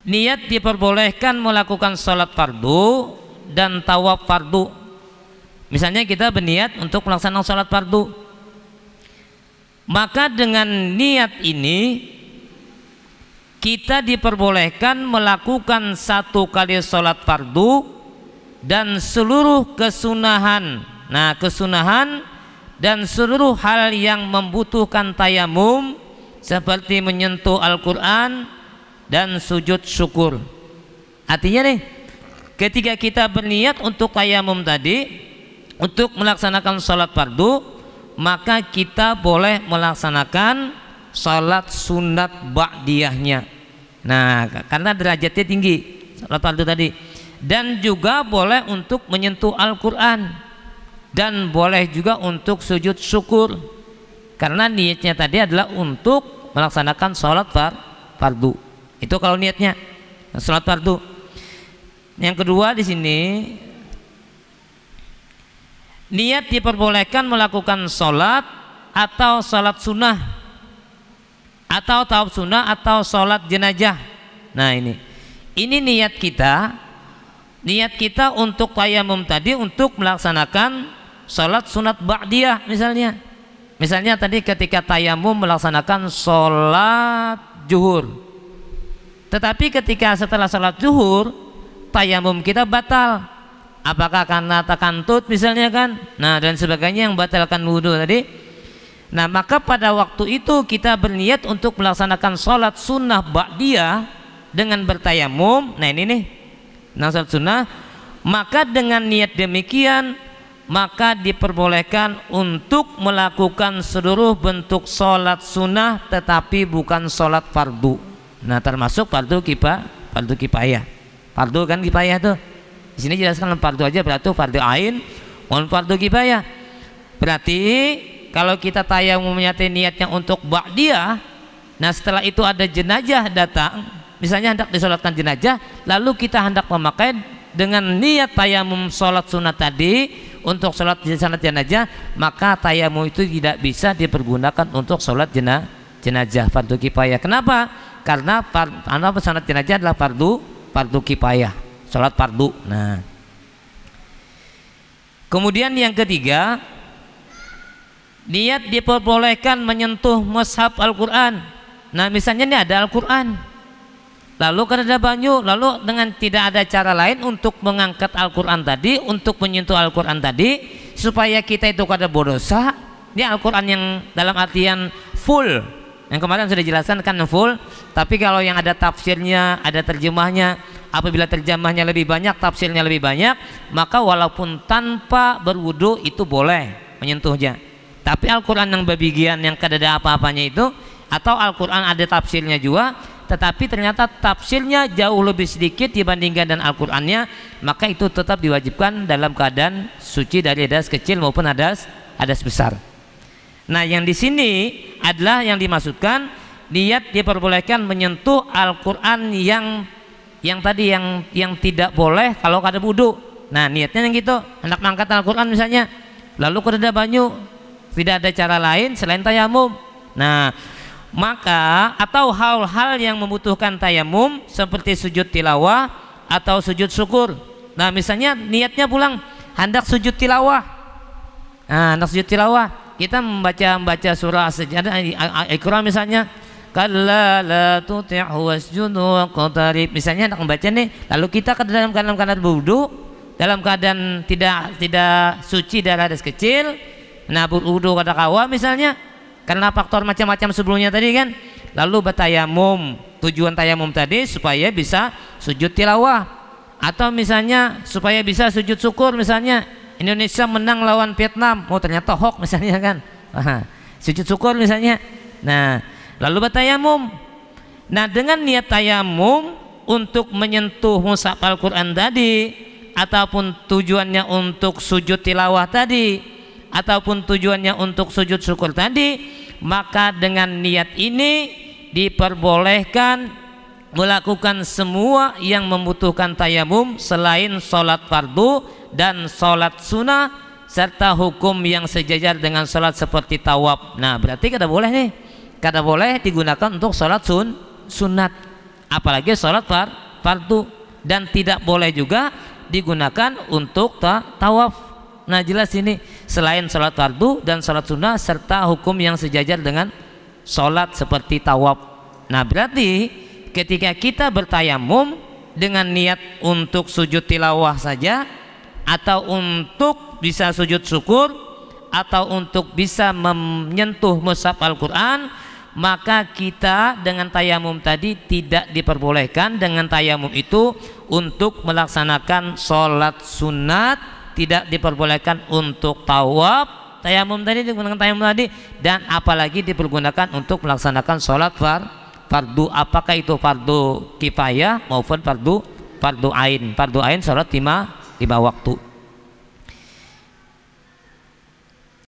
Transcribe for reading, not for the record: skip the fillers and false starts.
niat diperbolehkan melakukan sholat fardu dan tawaf fardu. Misalnya kita berniat untuk melaksanakan sholat fardu, maka dengan niat ini kita diperbolehkan melakukan satu kali sholat fardu dan seluruh kesunahan. Nah, kesunahan dan seluruh hal yang membutuhkan tayamum seperti menyentuh Al-Quran dan sujud syukur. Artinya nih, ketika kita berniat untuk tayamum tadi, untuk melaksanakan sholat fardu, maka kita boleh melaksanakan sholat sunat ba'diyahnya. Nah, karena derajatnya tinggi sholat fardu tadi. Dan juga boleh untuk menyentuh Al-Quran, dan boleh juga untuk sujud syukur, karena niatnya tadi adalah untuk melaksanakan sholat fardu. Itu kalau niatnya sholat fardu. Yang kedua di sini, niat diperbolehkan melakukan sholat atau sholat sunnah atau tawaf sunnah atau sholat jenazah. Nah, ini niat kita untuk tayamum tadi untuk melaksanakan sholat sunat ba'diyah. Misalnya tadi ketika tayamum melaksanakan sholat zuhur, tetapi ketika setelah sholat zuhur tayamum kita batal, apakah karena takantut misalnya kan, nah dan sebagainya yang batalkan wudhu tadi. Nah, maka pada waktu itu kita berniat untuk melaksanakan sholat sunnah ba'diyah dengan bertayamum. Nah, ini nih, nah sholat sunnah, maka dengan niat demikian maka diperbolehkan untuk melakukan seluruh bentuk sholat sunnah tetapi bukan sholat fardu. Nah, termasuk fardu kifayah. Fardu kan kifayah tuh. Di sini jelaskan fardu aja, berarti fardu ain maupun fardu kifayah. Berarti kalau kita tayamumnya niatnya untuk ba'diyah, nah setelah itu ada jenazah datang, misalnya hendak disolatkan jenazah, lalu kita hendak memakai dengan niat tayamum sholat sunat tadi untuk sholat jenazah, maka tayamum itu tidak bisa dipergunakan untuk sholat jenazah fardu kifayah. Kenapa? Karena sholat jenazah adalah fardu kifayah, sholat fardu. Nah, kemudian yang ketiga, niat diperbolehkan menyentuh mushaf Al-Quran. Nah, misalnya ini ada Al-Quran, lalu kan ada banyu, lalu dengan tidak ada cara lain untuk mengangkat Al-Quran tadi, untuk menyentuh Al-Quran tadi, supaya kita itu kada berdosa. Ini Al-Quran yang dalam artian full, yang kemarin sudah dijelaskan kan full. Tapi kalau yang ada tafsirnya, ada terjemahnya, apabila terjemahnya lebih banyak, tafsirnya lebih banyak, maka walaupun tanpa berwudu itu boleh menyentuhnya. Tapi Al-Quran yang bagian yang kada ada apa-apanya itu, atau Al-Quran ada tafsirnya juga, tetapi ternyata tafsirnya jauh lebih sedikit dibandingkan dengan Al-Qurannya, maka itu tetap diwajibkan dalam keadaan suci dari hadas kecil maupun hadas besar. Nah, yang di sini adalah yang dimaksudkan niat diperbolehkan menyentuh Al-Quran yang tadi yang tidak boleh kalau kada wudu. Nah, niatnya yang gitu, hendak mengangkat Al-Quran misalnya, lalu kada banyu, tidak ada cara lain selain tayamum. Nah, maka atau hal-hal yang membutuhkan tayamum seperti sujud tilawah atau sujud syukur. Nah, misalnya niatnya pulang hendak sujud tilawah. Nah, hendak sujud tilawah, kita membaca surah As-Sajdah Iqra misalnya, kalla la tuti'hu wasjudu waqtarib. Misalnya hendak membaca nih, lalu kita dalam keadaan berwudu, dalam keadaan tidak suci dari hadas kecil, nah berwudu kada kawa misalnya, karena faktor macam-macam sebelumnya tadi kan, lalu bertayamum. Tujuan tayamum tadi supaya bisa sujud tilawah, atau misalnya supaya bisa sujud syukur. Misalnya Indonesia menang lawan Vietnam, oh ternyata hoax misalnya kan, sujud syukur misalnya. Nah, lalu bertayamum. Nah, dengan niat tayamum untuk menyentuh mushaf Al-Quran tadi, ataupun tujuannya untuk sujud tilawah tadi, ataupun tujuannya untuk sujud syukur tadi, maka dengan niat ini diperbolehkan melakukan semua yang membutuhkan tayamum selain sholat fardu dan sholat sunnah, serta hukum yang sejajar dengan sholat seperti tawaf. Nah, berarti kada boleh nih, kada boleh digunakan untuk sholat sunat. apalagi sholat fardu, dan tidak boleh juga digunakan untuk tawaf. Nah jelas ini selain sholat fardu dan sholat sunnah serta hukum yang sejajar dengan sholat seperti tawaf. Nah berarti ketika kita bertayamum dengan niat untuk sujud tilawah saja, atau untuk bisa sujud syukur, atau untuk bisa menyentuh mushaf Al-Quran, maka kita dengan tayamum tadi tidak diperbolehkan dengan tayamum itu untuk melaksanakan sholat sunat, tidak diperbolehkan untuk tawaf. Tayamum tadi digunakan tayamum tadi, dan apalagi dipergunakan untuk melaksanakan sholat fardu, apakah itu fardu kifayah maupun fardu ain. Fardu ain sholat 5 waktu.